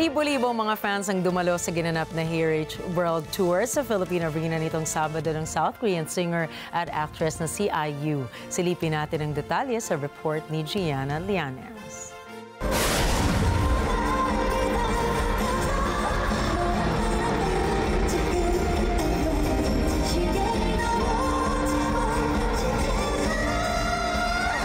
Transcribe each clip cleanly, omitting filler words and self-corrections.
Libo-libo ang mga fans ang dumalo sa ginanap na HH World Tour sa Philippine Arena nitong Sabado ng South Korean singer at actress na si IU. Silipin natin ang detalye sa report ni Gianna Llanes.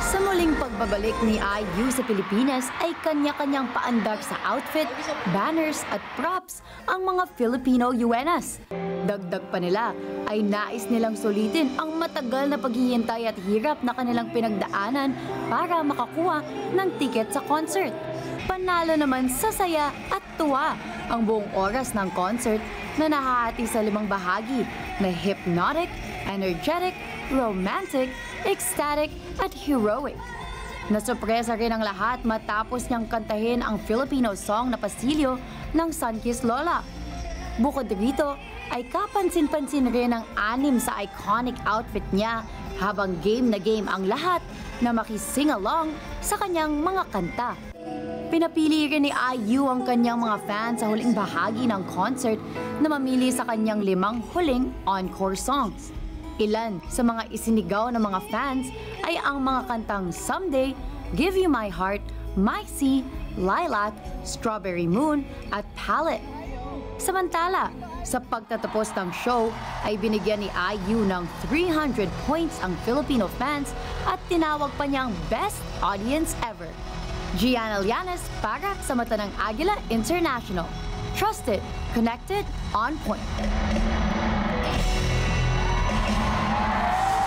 Sa muling pagbabalik ni IU sa Pilipinas ay kanya-kanyang paandar sa outfit, banners at props ang mga Filipino yuenas. Dagdag pa nila ay nais nilang sulitin ang matagal na paghihintay at hirap na kanilang pinagdaanan para makakuha ng tiket sa concert. Panalo naman sa saya at tuwa ang buong oras ng concert na nahahati sa 5 bahagi na hypnotic, energetic, romantic, ecstatic at heroic. Nasurpresa rin ang lahat matapos niyang kantahin ang Filipino song na Pasilyo ng Sunkissed Lola. Bukod rito ay kapansin-pansin rin ang 6 sa iconic outfit niya habang game na game ang lahat na makising along sa kanyang mga kanta. Pinapili rin ni IU ang kanyang mga fans sa huling bahagi ng concert na mamili sa kanyang 5 huling encore songs. Ilan sa mga isinigaw ng mga fans ay ang mga kantang Someday, Give You My Heart, My Sea, Lilac, Strawberry Moon at Palette. Samantala, sa pagtatapos ng show ay binigyan ni IU ng 300 points ang Filipino fans at tinawag pa niyang Best Audience Ever. Gianna Llanes para sa Mata ng Agila International. Trusted, connected, on point.